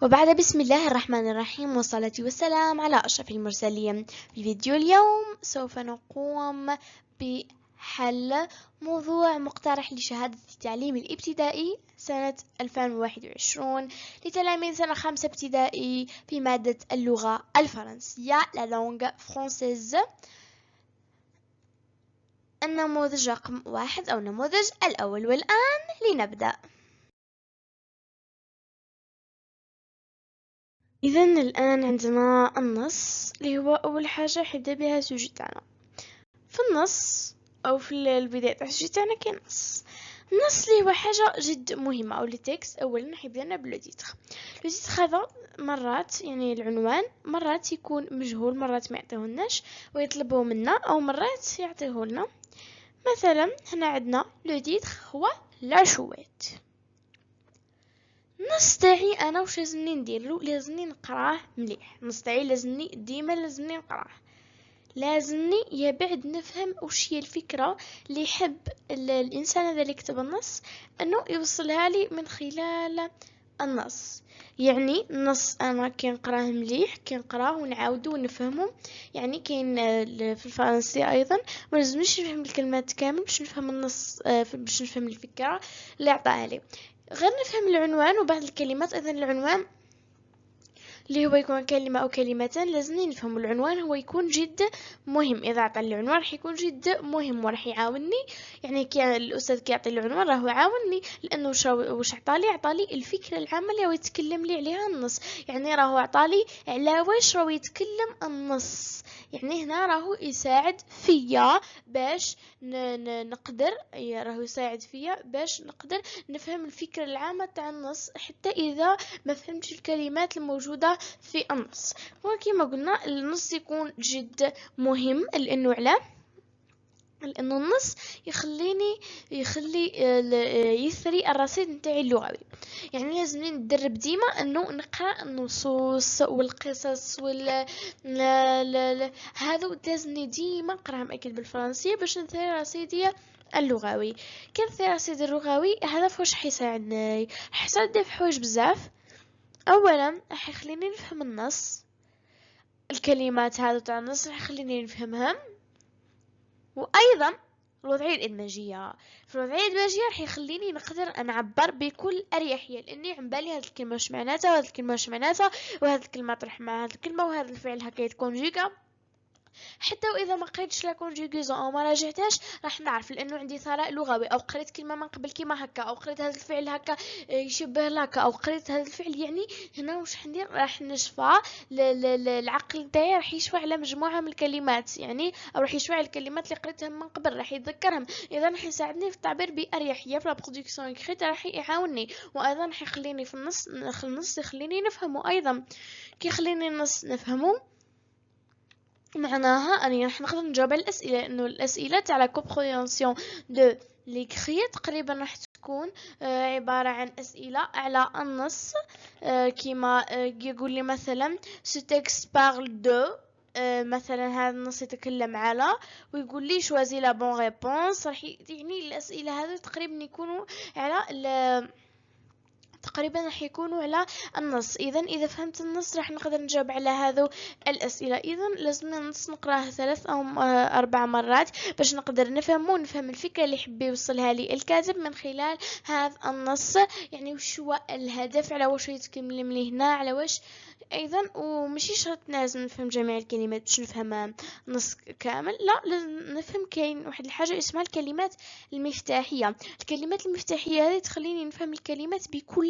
وبعد بسم الله الرحمن الرحيم والصلاة والسلام على أشرف المرسلين. في فيديو اليوم سوف نقوم بحل موضوع مقترح لشهادة التعليم الابتدائي سنة 2021 لتلاميذ سنة 5 ابتدائي في مادة اللغة الفرنسية La langue française. النموذج رقم 1 أو النموذج الأول، والآن لنبدأ. إذا الآن عندنا النص اللي هو أول حاجة حيبدأ بها السوجي تاعنا. في النص أو في البداية تاع السوجي تاعنا كاين النص اللي هو حاجة جد مهمة أو التكست. أولا حيبدأ لنا بلو تيتر. لو تيتر هذا مرات يعني العنوان مرات يكون مجهول، مرات ما يعطيهولناش ويطلبوه منا، أو مرات يعطيهولنا. مثلا هنا عندنا لو تيتر هو لا شويت. النص تاعي انا واش لازمني نديرلو؟ لازمني نقراه مليح. النص تاعي لازمني نقراه، لازمني يبعد نفهم وش هي الفكره اللي يحب الانسان هذا اللي كتب النص انه يوصلها لي من خلال النص. يعني النص انا كي نقراه مليح، كي نقراه ونعاودو ونفهمه. يعني كاين في الفرنسي ايضا ما لازمنيش نفهم الكلمات كامل باش نفهم النص، باش نفهم الفكره اللي عطاها لي. غير نفهم العنوان وبعض الكلمات. اذا العنوان اللي هو يكون كلمة أو كلمتين لازمني نفهم العنوان، هو يكون جد مهم. إذا عطى العنوان راح يكون جد مهم وراح يعاوني. يعني كي الأستاذ كيعطي العنوان راهو يعاوني، لأنه واش عطالي الفكرة العامة اللي هو يتكلم لي عليها النص. يعني راهو عطالي على واش راهو يتكلم النص. يعني هنا راهو يساعد فيا باش نقدر، راهو يساعد فيا باش نقدر نفهم الفكرة العامة تاع النص، حتى إذا ما فهمتش الكلمات الموجودة في النص. وكما قلنا النص يكون جد مهم لأنه لأنه النص يخلي يثري الرصيد نتاعي اللغوي. يعني لازمني ندرب ديما انه نقرا النصوص والقصص هذا لازمني ديما نقراهم اكيد بالفرنسية باش نثري رصيدي اللغوي. كي نثري رصيدي اللغوي هذا فواش حيساعدني؟ حيساعدني في حوايج بزاف. اولا راح يخليني نفهم النص، الكلمات هذا تاع النص راح يخليني نفهمها. وايضا الوضعية الإدماجية، في الوضعية الإدماجية راح يخليني نقدر نعبر بكل أريحية، لأني عم بالي هذه الكلمة واش معناتها وهذه الكلمة واش معناتها وهذه الكلمة تروح مع هذه الكلمة وهذا الفعل هكا يتكونجيكا. حتى واذا ما قريتش لا كونجيغيزون او ما راجعتهاش راح نعرف، لانه عندي ثراء لغوي. او قريت كلمه من قبل كيما هكا، او قريت هذا الفعل هكا يشبه لهكا، او قريت هذا الفعل. يعني هنا واش حندير؟ راح نشفى العقل تاعي، راح يشفى على مجموعه من الكلمات. يعني او راح يشفى على الكلمات اللي قريتها من قبل، راح يتذكرهم. اذا راح يساعدني في التعبير باريحيه في لا برودكسيون اكريت، راح يعاوني. وايضا راح يخليني في النص يخليني نفهمه. ايضا كي يخليني النص نفهمه معناها أني راح نقدر نجاوب على الأسئلة، لأنه الأسئلة تاع لا كومبريهنسيون دو ليكري تقريبا راح تكون عبارة عن أسئلة على النص. كيما يقول لي مثلا ce texte parle de، مثلا هذا النص يتكلم على، ويقول لي choisis la bonne réponse. راح يعني الأسئلة هذه تقريبا يكونوا على تقريبا راح يكونوا على النص. اذا فهمت النص راح نقدر نجاوب على هذو الاسئله. اذا لازمنا النص نقراه 3 او 4 مرات باش نقدر نفهمه ونفهم الفكره اللي يحب يوصلها لي الكاتب من خلال هذا النص. يعني وش هو الهدف، على واش يتكلم لي هنا، على واش. ايضا ومشي شرط لازم نفهم جميع الكلمات باش نفهم نص كامل، لا لازم نفهم. كاين واحد الحاجه اسمها الكلمات المفتاحيه. الكلمات المفتاحيه هذه تخليني نفهم الكلمات بكل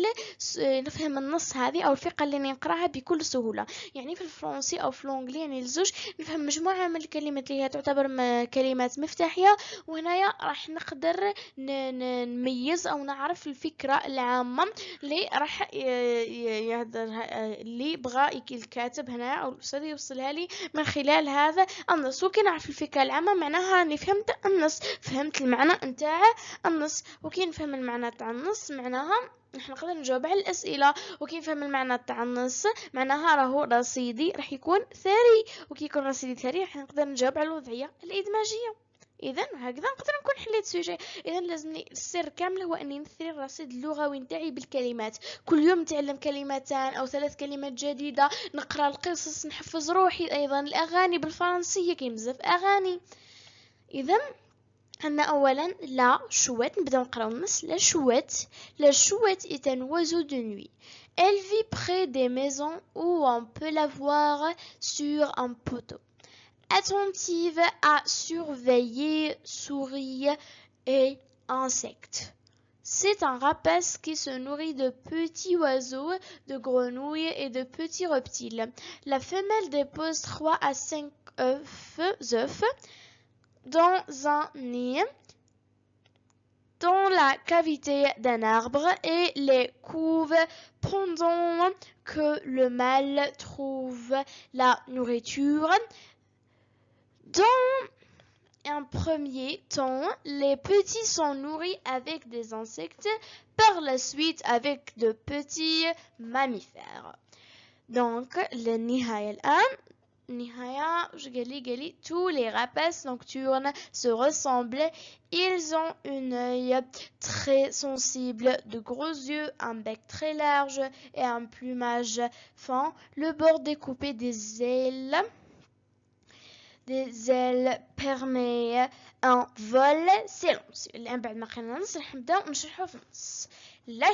نفهم النص هذه او الفقره اللي نقراها بكل سهوله. يعني في الفرنسي او في لونجلي يعني الزوج نفهم مجموعه من الكلمات اللي هي تعتبر كلمات مفتاحيه. وهنايا راح نقدر نميز او نعرف الفكره العامه اللي راح يهدرها، اللي بغى الكاتب هنا او الاستاذ يوصلها لي من خلال هذا النص. وكي نعرف الفكره العامه معناها راني فهمت النص، فهمت المعنى نتاع النص. وكي نفهم المعنى تاع النص معناها راح نقدر نجاوب على الاسئله. وكي نفهم المعنى تاع النص معناها راهو رصيدي راح يكون ثري. وكي يكون رصيدي ثري راح نقدر نجاوب على الوضعيه الادماجيه. اذا هكذا نقدر نكون حليت سوجي. اذا لازمني السر كامل هو اني نثري الرصيد اللغوي نتاعي بالكلمات، كل يوم نتعلم كلمتان او 3 كلمات جديده، نقرا القصص، نحفظ روحي، ايضا الاغاني بالفرنسيه كاين بزاف اغاني. اذا عندنا اولا لا chouette، نبداو نقراو النص. لا chouette، la chouette est un oiseau de nuit. Elle vit près des maisons où on peut la voir sur un poteau, attentive à surveiller souris et insectes. C'est un rapace qui se nourrit de petits oiseaux, de grenouilles et de petits reptiles. La femelle dépose 3 à 5 œufs dans un nid dans la cavité d'un arbre et les couve pendant que le mâle trouve la nourriture. Dans un premier temps, les petits sont nourris avec des insectes, par la suite avec de petits mammifères. Donc, le nihaya الآن نهاية قالي tous les rapaces nocturnes se ressemblent. Ils ont un œil très sensible, de gros yeux, un bec très large et un plumage fin, le bord découpé des ailes permet un vol silencieux. الآن بعد ما قرينا النص راح نبداو نشرحو في النص. لا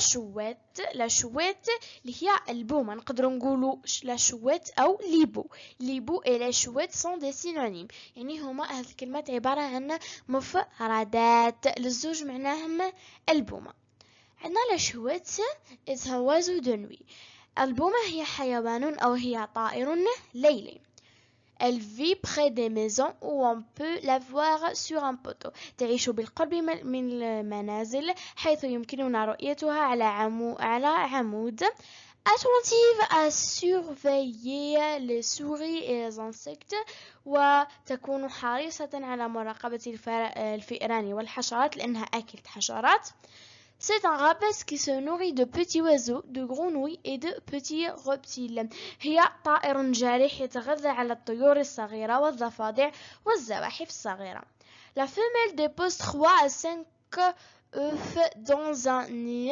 شويت اللي هي البومة، نقدروا نقولوا لا شويت أو ليبو. ليبو et la chouette sont des synonymes، يعني هما هذه الكلمات عبارة عن مفردات للزوج معناهم البومة. عندنا لا شويت is un oiseau de nuit. البومة هي حيوان أو هي طائر ليلي. Elle vit près des maisons où on peut la voir sur un poteau. تعيش بالقرب من المنازل حيث يمكننا رؤيتها على عمود. Attentive à surveiller les souris et les insectes. وتكون حريصة على مراقبة الفئران والحشرات لأنها أكلة حشرات. C'est un rapace qui se nourrit de petits oiseaux, de grenouilles et de petits reptiles. هي طائر جارح يتغذى على الطيور الصغيرة والضفادع والزواحف الصغيرة. La femelle dépose 3 à 5 œufs dans un nid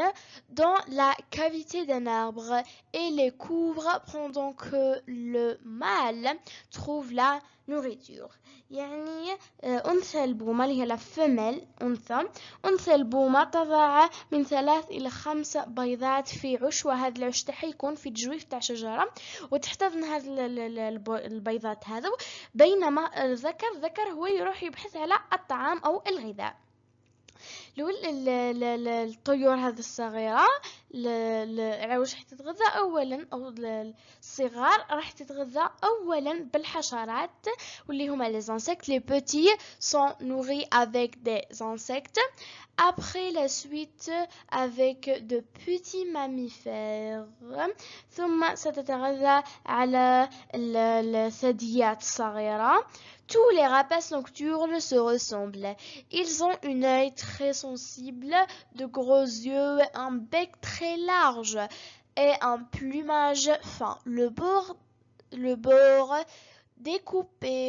dans la cavité d'un arbre et les couvre pendant que le mâle trouve la nourriture. يعني أنثى البومة اللي هي la femelle أنثى البومة تضع من 3 إلى 5 بيضات في عش، وهذا العش تاعها يكون في الجويف تاع شجرة وتحتضن هذه البيضات هذا، بينما الذكر هو يروح يبحث على الطعام أو الغذاء. الطيور هذه الصغيرة واش راح تتغذى أولا، أو الصغار راح تتغذى أولا بالحشرات واللي هما les insectes. Les petits sont nourris avec des insectes, après la suite avec de petits mammifères. ثم ستتغذى على الثدييات الصغيرة. Tous les rapaces nocturnes se ressemblent. Ils ont un œil très sensible, de gros yeux, un bec très large et un plumage fin. Le bord découpé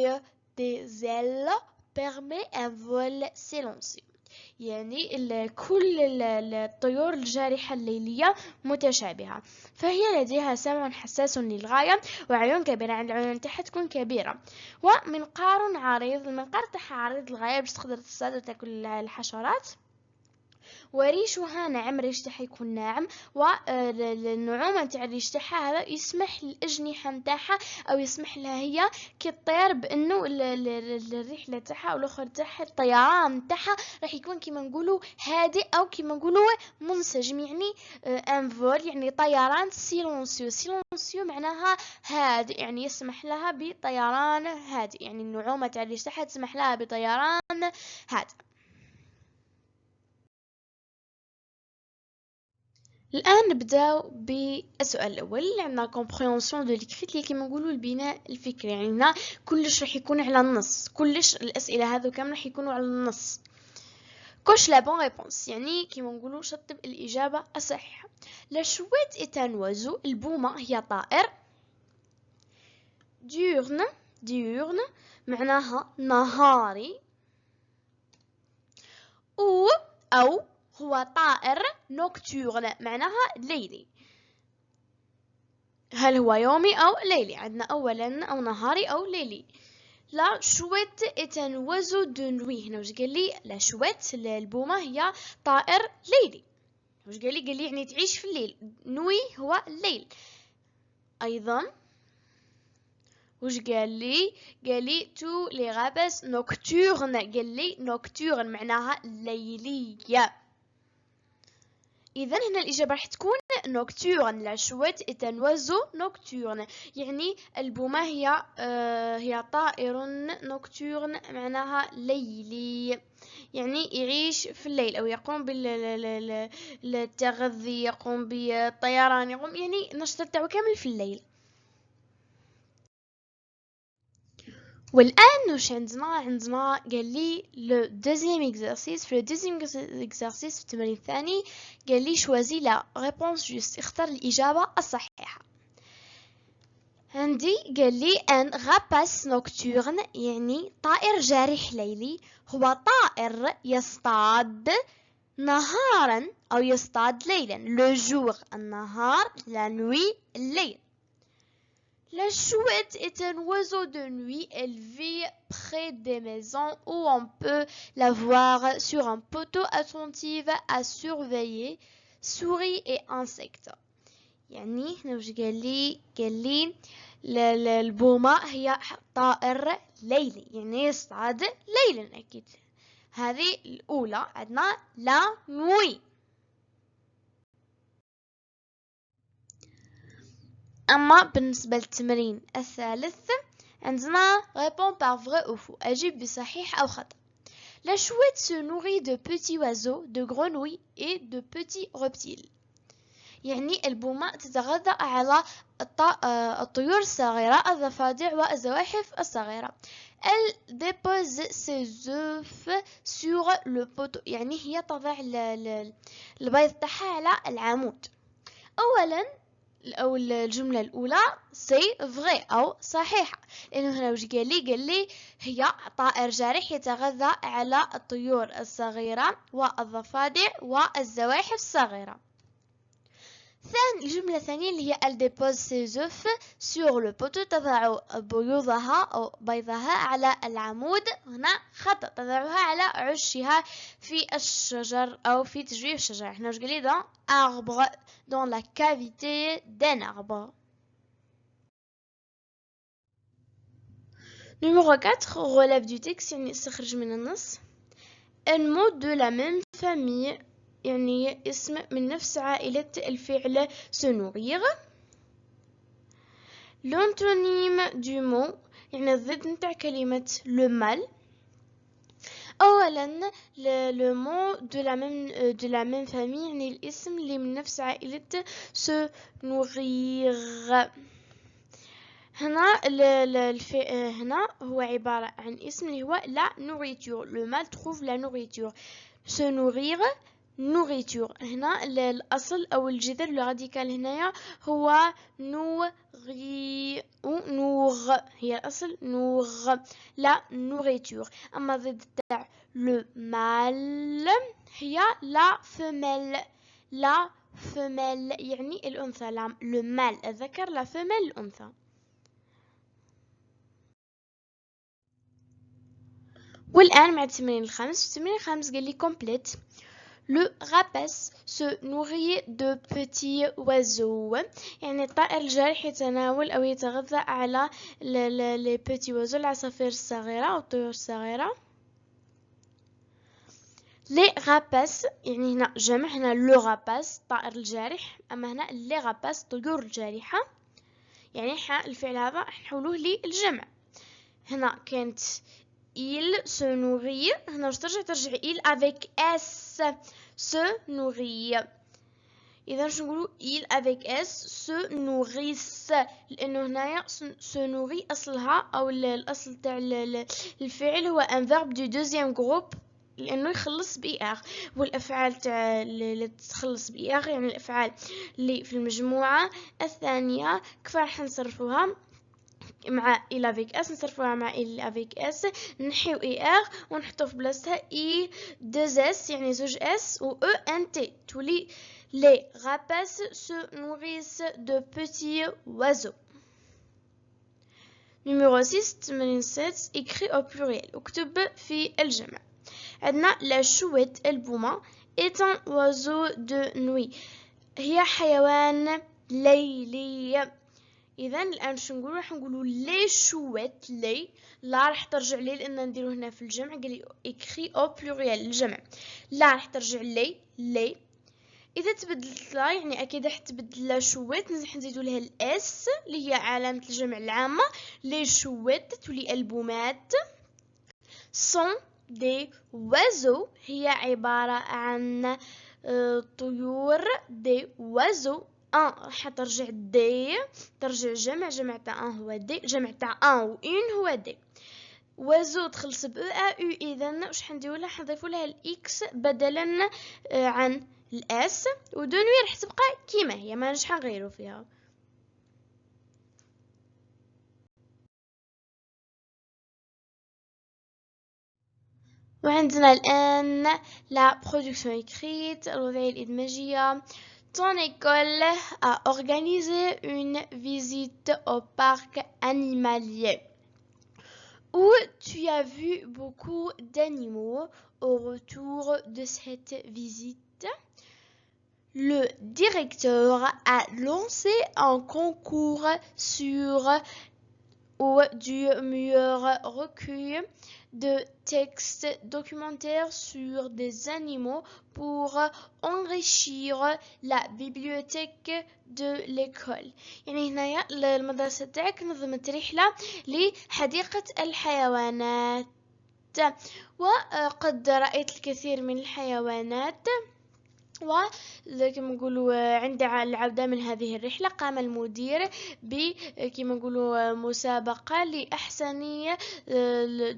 des ailes permet un vol silencieux. يعني كل الطيور الجارحة الليلية متشابهة، فهي لديها سمع حساس للغاية وعيون كبيرة، عند العيون تاعها تكون كبيرة، ومنقار عريض، المنقار تاعها عريض للغاية باش تقدر تصطاد وتاكل الحشرات، وريشها ناعم، ريش تاعها يكون ناعم، والنعومة تاع الريش تاعها هذا يسمح للأجنحة نتاعها أو يسمح لها هي كي تطير بأنه الرحلة تاعها أو الأخر تاعها الطيران نتاعها راح يكون كيما نقولوا هادئ أو كيما نقولوا منسجم، يعني انفول يعني طيران سيلونسيو معناها هادئ، يعني يسمح لها بطيران هادئ، يعني النعومة تاع الريش تاعها تسمح لها بطيران هادئ. الآن نبداو بالسؤال الأول اللي عندنا comprehension de l'écrit اللي كيما نقولوا البناء الفكري، يعني هنا كلش راح يكون على النص، كلش الأسئلة هذو كامل راح يكونوا على النص. coche la bonne réponse يعني كيما نقولوا شطب الإجابة الصحيحة. La chouette est un oiseau، البومة هي طائر. diurne معناها نهاري. أو هو طائر نوكتورن معناها ليلي. هل هو يومي أو ليلي؟ عندنا أولا أو نهاري أو ليلي. لا شويت est un oiseau de nuit. هنا وش قال لي؟ لا شويت البومة هي طائر ليلي. وش قال لي؟ قال لي يعني تعيش في الليل. نوي هو الليل. أيضا وش قال لي؟ قال لي تو لي غابس نوكتورن. قال لي نوكتورن معناها ليلية. إذا هنا الإجابة راح تكون نوكتورن. لا شويت est un oiseau nocturne. يعني البومة هي طائر نوكتورن معناها ليلي، يعني يعيش في الليل أو يقوم بالتغذي، يقوم بالطيران، يقوم يعني النشاط تاعو كامل في الليل. والآن وش عندنا قال لي لو دوزيام اكزرسيس. في لو دوزيام اكزرسيس في التمرين الثاني قال لي شوازي لا ريبونس جوست، اختار الإجابة الصحيحة. عندي قال لي ان غاباس نوكتورن يعني طائر جارح ليلي، هو طائر يصطاد نهارا أو يصطاد ليلا. لو جور النهار، لا نوي الليل. La chouette est un oiseau de nuit. Elle vit près des maisons où on peut la voir sur un poteau attentive à surveiller souris et insectes. يعني هنا وش قال لي البومة هي طائر ليلي، يعني يصطاد ليلا أكيد. هذه الأولى. عندنا لا نوي. أما بالنسبة للتمرين الثالث عندنا répond par vrai ou faux. أجيب بصحيح أو خطأ. La chouette se nourrit de petits oiseaux, de grenouilles et de petits reptiles. يعني البومة تتغذى على الطيور الصغيرة، الضفادع والزواحف الصغيرة. Elle dépose ses œufs sur le poteau. يعني هي تضع البيض تاعها على العمود. أولا أو الجملة الأولى سي فغي أو صحيحة، لأنه هنا وش قال لي هي طائر جارح يتغذى على الطيور الصغيرة والضفادع والزواحف الصغيرة. الجملة الثانية اللي هي elle dépose ses œufs sur le poteau، تضع بيوضها أو بيضها على العمود. هنا خطأ، تضعها على عشها في الشجر أو في تجويف الشجر. احنا وش قال لي dans arbre، dans la cavité d'un arbre. Numéro 4 relève du texte، يعني استخرج من النص. Un mot de la même famille، يعني اسم من نفس عائلة الفعل se nourrir. L'antonyme du mot، يعني الضد نتاع كلمة le mal. أولا le mot de la même famille، يعني الاسم اللي من نفس عائلة se nourrir. هنا هنا هو عبارة عن اسم اللي هو la nourriture. Le mal trouve la nourriture. Se nourrir nourriture. هنا الأصل أو الجذر الراديكال هنايا هو nourri أو nour، هي الأصل nour la nourriture. أما ضد تاع le mal هي la femelle. la femelle يعني الأنثى. le mal الذكر، la femelle الأنثى. والآن مع التمرين الخامس. قال لي complète. Le rapace se nourrit de petits oiseaux. يعني الطائر الجارح يتناول أو يتغذى على les petits oiseaux، العصافير الصغيرة أو الطيور الصغيرة. les rapaces يعني هنا جمع، هنا le rapace طائر الجارح، أما هنا les rapaces طيور الجارحة. يعني الفعل هذا نحولوه للجمع. هنا كانت il se nourrit، هنا ترجع il avec s se nourrit. إذا شو نقولوا il avec s se nourrissent، لأنه هنايا se nourrit أصلها أو الأصل تاع الفعل هو un verbe du deuxième groupe، لأنه يخلص بإر. والأفعال تاع اللي تخلص بإر يعني الأفعال اللي في المجموعة الثانية كيف راح نصرفوها؟ مع إل افيك اس نصرفوها مع إل افيك اس، نحيو اي ار ونحطو في بلاصتها اي دوز اس يعني زوج اس و او ان تي، تولي لي rapaces se nourrissent de petits oiseaux. Numéro 6 86 écrit au pluriel، اكتب في الجمع. عندنا la chouette البومة est un oiseau de nuit، هي حيوان ليلي. اذا الان شو نقولوا؟ راح نقولوا لي شويت. لي لا راح ترجع لي لان نديرو هنا في الجمع، قال لي écrit au pluriel الجمع، لا راح ترجع لي. اذا تبدلت لا يعني اكيد راح تبدل شويت، راح نزيدوا لها الاس اللي هي علامه الجمع العامه. لي شويت تولي البومات. sont des oiseaux هي عباره عن طيور. des oiseaux راح ترجع دي، ترجع جمع تاع ان هو دي، جمع تاع ان و اون هو دي. وازو تخلص ب او اذا واش حنديروا لها؟ حنضيفوا لها الاكس بدلا عن الاس، ودو نوي راح تبقى كيما هي، ما نجح نغيروا فيها. وعندنا الان لا برودكسيون écrite الوضعيه الادماجيه. Ton école a organisé une visite au parc animalier où tu as vu beaucoup d'animaux. Au retour de cette visite, le directeur a lancé un concours du meilleur recueil de textes documentaires sur des animaux pour enrichir la bibliothèque de l'école. يعني هنايا المدرسة تاعك نظمت رحلة لحديقة الحيوانات، وقد رأيت الكثير من الحيوانات. وكما نقولوا عند العودة من هذه الرحلة قام المدير كما نقولوا مسابقة لأحسن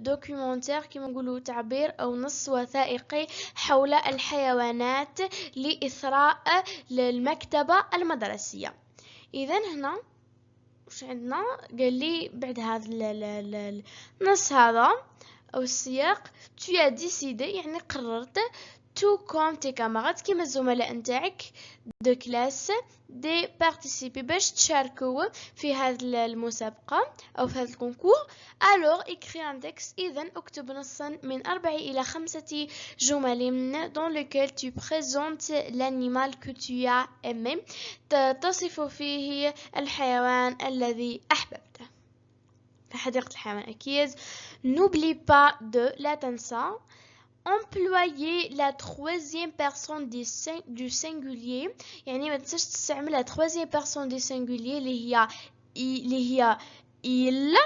دوكيومنتير، كما نقولوا تعبير أو نص وثائقي حول الحيوانات لإثراء المكتبة المدرسية. إذن هنا وش عندنا؟ قال لي بعد هذا النص هذا أو السياق tu as décidé يعني قررت tout comme tes camarades كما الزملاء نتاعك de classe de participer باش تشاركوا في هذه المسابقة أو في هذا الكونكور. alors écris un texte إذن اكتب نصا من 4 إلى 5 جمل dans lequel tu présentes l'animal que tu as aimé، تصف فيه الحيوان الذي أحببته في حديقة الحيوان أكيد. n'oublie pas de لا تنسى employer la troisième personne du singulier، يعني ما تنساش تستعمل la troisième personne du singulier اللي هي il.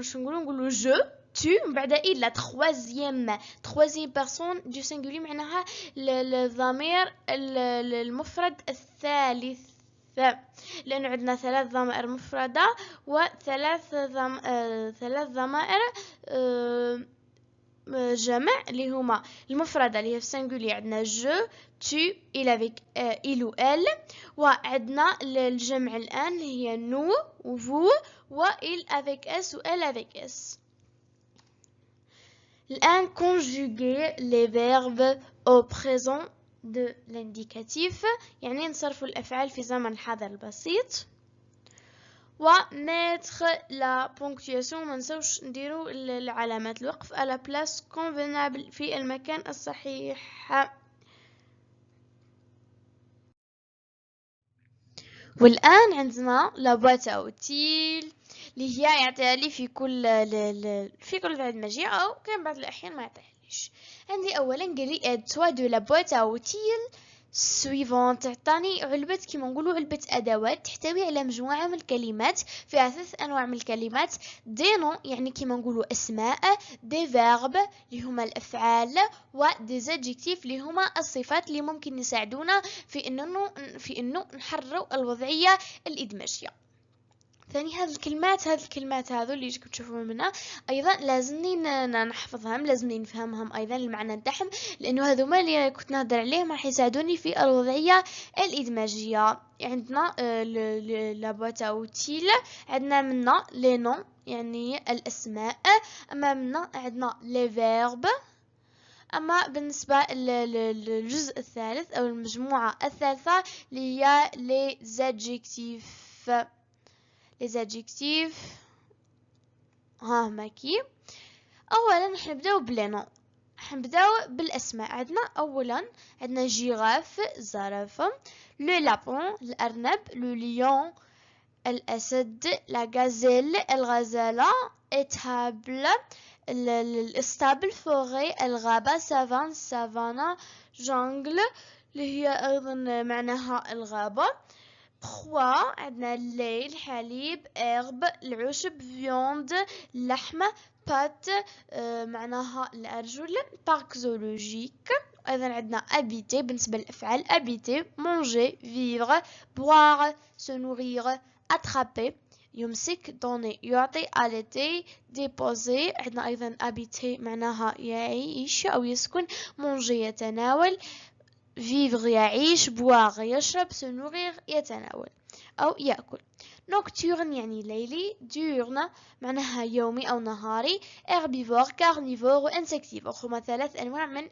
شو نقولوا je tu من بعد il la troisième personne du singulier معناها الضمير المفرد الثالث، لأنه عندنا 3 ضمائر مفردة وثلاث ضمائر جمع اللي هما المفردة اللي هي في singulier عندنا je tu il avec il ou elle، وعندنا الجمع الآن هي nous و vous و il avec s و elle avec s. الآن conjuguer les verbes au présent de l'indicatif يعني نصرفوا الأفعال في زمن الحاضر البسيط. وميتر لا بونكتواسيون ما نسوش نديرو العلامات الوقف على بلاس كونفينابل في المكان الصحيح. والآن عندنا لا بواط اوتيل اللي هي يعطيها لي في كل فعل مجيء او كان بعض الأحيان ما يعطيهاليش. عندي أولا قالي اد توا دو لا بواط اوتيل suivant تعطاني علبة كيما نقولوا علبة أدوات تحتوي على مجموعة من الكلمات، فيها 3 أنواع من الكلمات. دي نون يعني كيما نقولوا أسماء، دي فيرب اللي هما الأفعال، ودي زادجيكتيف اللي هما الصفات اللي ممكن يساعدونا في إنه نحرروا الوضعية الإدماجية. ثاني هذه الكلمات هذو اللي جيكم تشوفون منها ايضا لازمني نحفظهم، لازمني نفهمهم ايضا المعنى نتاعهم، لانه هذوما اللي كنت نهضر عليهم راح يساعدوني في الوضعيه الادماجيه. عندنا لا بوات اوتيل، عندنا منا لي نون يعني الاسماء، اما منا عندنا لي فيرب. اما بالنسبه للجزء الثالث او المجموعه الثالثه اللي هي لي زادجيكتيف. les adjectifs ها ماكي. اولا راح نبداو بلينون، راح نبداو بالاسماء. عندنا اولا عندنا جيراف الزرافه، لو لابون الارنب، لو ليون الاسد، لا غازيل الغزاله، اتابل الاسطبل، فوري الغابه، سافان سافانا، جونغل اللي هي ايضا معناها الغابه. خوا عندنا اللي الحليب، إرب العشب، فيوند اللحمة، بات معناها الأرجل، بارك زولوجيك. أيضا عندنا أبيتي بالنسبة للأفعال، أبيتي مونجي فيفغ بوار سو نوريغ أترابي يمسك دوني يعطي أليتي ديبوزي. عندنا أيضا أبيتي معناها يعيش أو يسكن، مونجي يتناول، vivre يعيش، boire يشرب، se nourrir يتناول أو يأكل. nocturne يعني ليلي، diurne معناها يومي أو نهاري، herbivore carnivore و insectivore. هما ثلاث أنواع من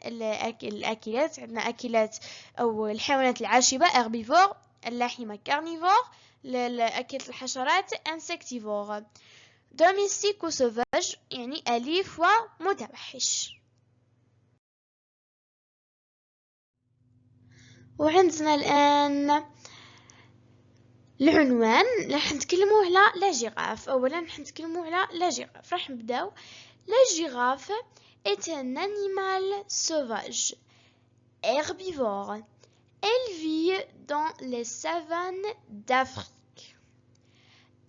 الأكلات. عندنا أكلات أو الحيوانات العاشبة herbivore، اللحمة carnivore، أكلة الحشرات insectivore. domestique و sauvage يعني أليف ومتوحش. وعندنا الآن العنوان، راح نتكلموا على لا جيراف. أولا راح نتكلموا على لا جيراف. راح نبداو. لا جيراف est un animal sauvage, herbivore. Elle vit dans les savanes d'Afrique.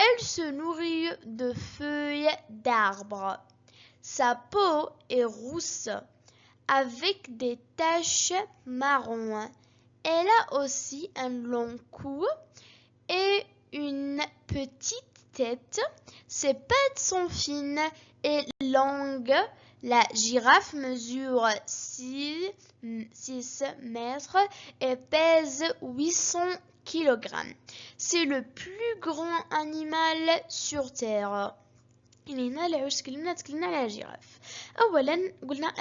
Elle se nourrit de feuilles d'arbres. Sa peau est rousse avec des taches marron. Elle a aussi un long cou et une petite tête. Ses pattes sont fines et longues. La girafe mesure 6 mètres et pèse 800 kg. C'est le plus grand animal sur Terre. يعني هنا لعوش تكلمنا على الجيراف. اولا قلنا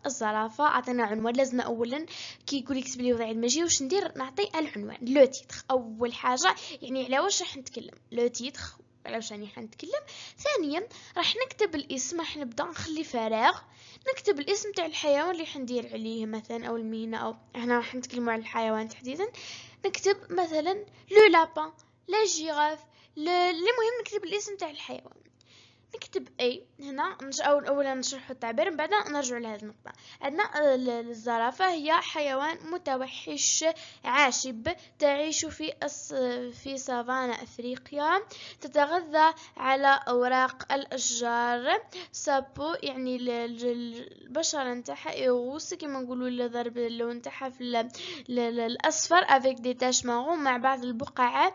الزرافه عطينا عنوان. لازم اولا كي يقول يكتب لي وضع المجيء واش ندير؟ نعطي العنوان لو تيتر. اول حاجه يعني على واش راح نتكلم، لو تيتر على واش راني حنتكلم. ثانيا راح نكتب الاسم، راح نبدا نخلي فراغ نكتب الاسم تاع الحيوان اللي حندير عليه مثلا او المهنه، او احنا راح نتكلموا على الحيوان تحديدا. نكتب مثلا لو لابان، لا جيراف، المهم نكتب الاسم تاع الحيوان. نكتب اي هنا اولا نشرح التعبير، من بعد نرجع لهذه النقطه. عندنا الزرافه هي حيوان متوحش عاشب تعيش في سافانا افريقيا، تتغذى على اوراق الاشجار. سابو يعني البشره نتاعها ايغوس كيما نقولوا ضرب اللون تاعها في الاصفر افيك دي تاش مارون مع بعض البقع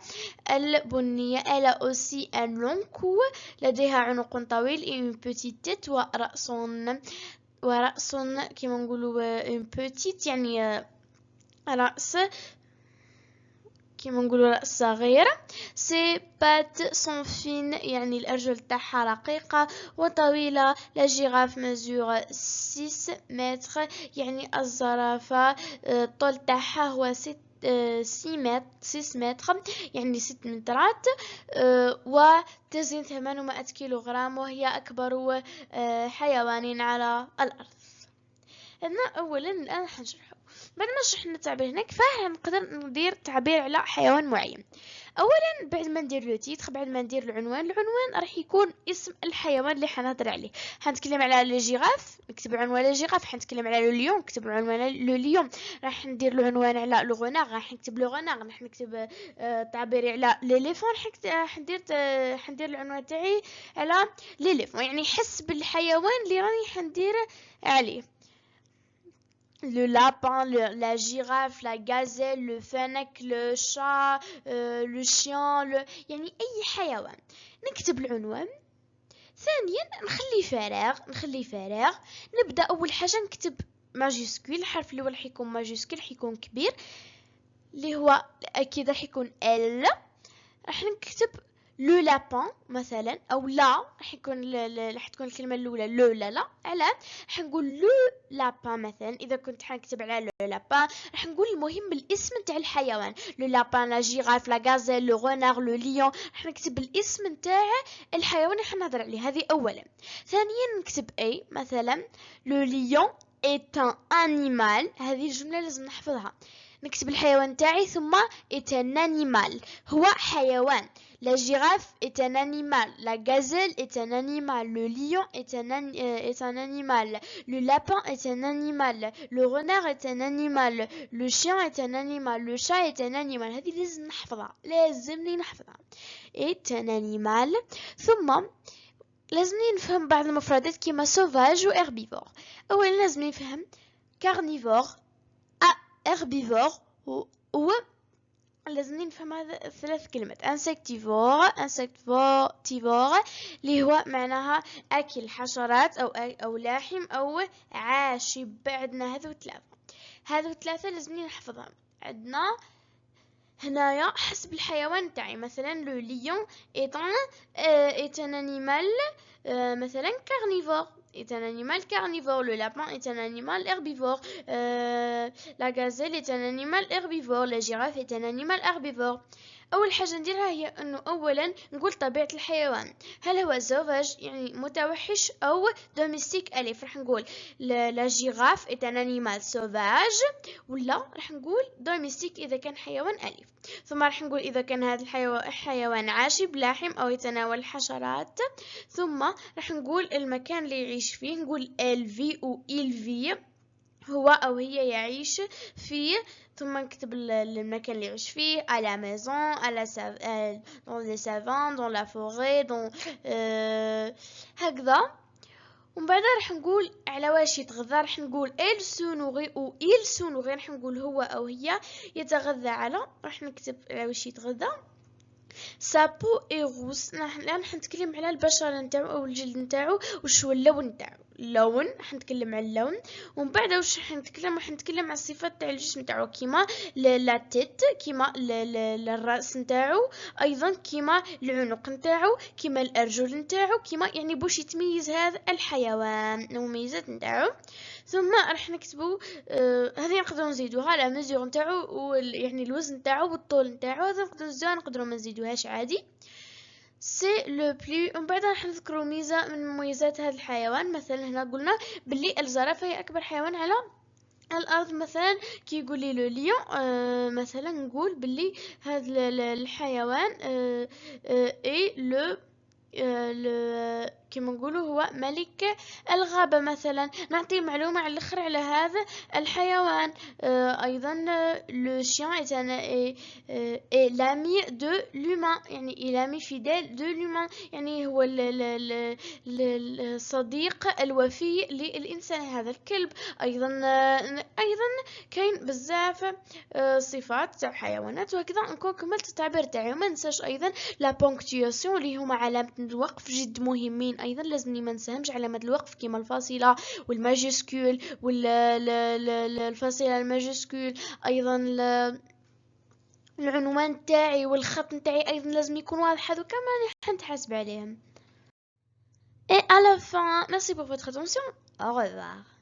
البنيه. الا اوسي ان لون كو لديها عنق طويل une petite tête ورأس كما نقولوا une petite يعني رأس كما نقولوا رأس صغير. ses pattes sont fines يعني الأرجل تاعها رقيقة وطويلة. la girafe mesure 6 متر يعني الزرافة الطول تاعها هو 6 متر يعني 6 مترات، وتزن 800 كيلوغرام، وهي أكبر حيوان على الأرض. هنا أولا الآن حنشرحه. بعد ما شرحنا التعبير هناك فراح نقدر ندير تعبير على حيوان معين. اولا بعد ما ندير لو تيتر، بعد ما ندير العنوان راح يكون اسم الحيوان اللي حنهضر عليه. حنتكلم على لو جيراف نكتب عنوان لو جيراف، حنتكلم على لو ليون نكتب عنوان لو ليون، راح ندير العنوان على لو غونار راح نكتب لو غونار، راح نكتب تعبيري على ليليفون حندير العنوان تاعي على ليليفون، يعني حسب الحيوان اللي راني حندير عليه. le lapin, la girafe, la gazelle, le fennec, le chat, le chien، يعني أي حيوان. نكتب العنوان. ثانيا نخلي فراغ. نبدأ أول حاجة نكتب ماجيسكول، الحرف اللي هو راح يكون ماجيسكول راح يكون كبير، اللي هو أكيد راح يكون ال. راح نكتب لو لابان مثلا، او لا راح تكون الكلمه الاولى لو لا على راح نقول لو لابان مثلا. اذا كنت حنكتب على لو لابان راح نقول المهم الاسم نتاع الحيوان، لو لابان، لا جيراف، لا غازيل، لو غونار، لو ليون. راح نكتب الاسم نتاع الحيوان اللي حنهضر عليه، هذه اولا. ثانيا نكتب اي مثلا لو ليون est un animal، هذه الجمله لازم نحفظها. نكتب الحيوان تاعي ثم est un animal، هو حيوان. La girafe est un animal. La gazelle est un animal. Le lion est un animal. Le lapin est un animal. Le renard est un animal. Le chien est un animal. Le chat est un animal. هذه لازم نحفظها. est un animal. ثم لازمني نفهم بعض المفردات كيما sauvage و herbivore. أولا لازم نفهم carnivore، herbivore و لازم نفهم هذا الثلاث كلمات. انسكتيفور اللي هو معناها اكل حشرات او لاحم او عاشب. بعدنا هذو ثلاثه لازم نحفظهم. عندنا هنايا حسب الحيوان تاعي، مثلا لو ليون est un animal مثلا carnivore، est un animal carnivore. Le lapin est un animal herbivore. La gazelle est un animal herbivore. La girafe est un animal herbivore. أول حاجة نديرها هي أنه أولا نقول طبيعة الحيوان، هل هو زوفاج يعني متوحش أو دوميستيك أليف. راح نقول لا جيراف est un animal sauvage، ولا راح نقول دوميستيك إذا كان حيوان أليف. ثم راح نقول إذا كان هذا الحيوان عاشب لاحم أو يتناول الحشرات. ثم راح نقول المكان اللي يعيش فيه، نقول إلفي أو إلفي، هو أو هي يعيش فيه. ثم نكتب المكان اللي يعيش فيه، à la maison، dans les savans، dans la forêt، هكذا. ومن بعد راح نقول على واش يتغذى، راح نقول il se nourrit أو il se nourrit، راح نقول هو أو هي يتغذى على، راح نكتب على واش يتغذى. sa peau est rousse، راح نتكلم على البشرة نتاعو أو الجلد نتاعو وش هو اللون نتاعو. اللون راح نتكلم على اللون. ومن بعد واش راح نتكلم على الصفات تاع الجسم نتاعو، كيما لا تيت، كيما الراس نتاعو، ايضا كيما العنق نتاعو، كيما الارجل نتاعو، كيما يعني باش يتميز هذا الحيوان المميزات نتاعو. ثم راح نكتبوا هذه نقدروا نزيدوها لا ميزور نتاعو يعني الوزن نتاعو والطول نتاعو، هذا نقدروا ما نزيدوهاش عادي. سي لو بلو. ومن بعد راح نذكروا ميزه من مميزات هذا الحيوان. مثلا هنا قلنا باللي الزرافه هي اكبر حيوان على الارض. مثلا كي يقول لي لو ليون مثلا نقول باللي هذا الحيوان اي لو كما نقولوا هو ملك الغابة. مثلا نعطي معلومة على الأخر على هذا الحيوان. أيضا le chien est l'ami de l'humain، يعني l'ami fidèle de l'humain، يعني هو الصديق الوفي للإنسان هذا الكلب. أيضا كاين بزاف صفات تاع حيوانات. وهكذا نكون كملت التعبير تاعي. وما ننساش أيضا لا بونكتواسيون اللي هما علامة الوقف جد مهمين. أيضا لازمني ما نساهمش علامة الوقف كيما الفاصلة والماجيسكول والفاصلة الماجيسكول. أيضا العنوان تاعي والخط تاعي أيضا لازم يكون واضح. هذو كمان حنتحاسب عليهم. Et à la fin, merci pour votre attention. Au revoir.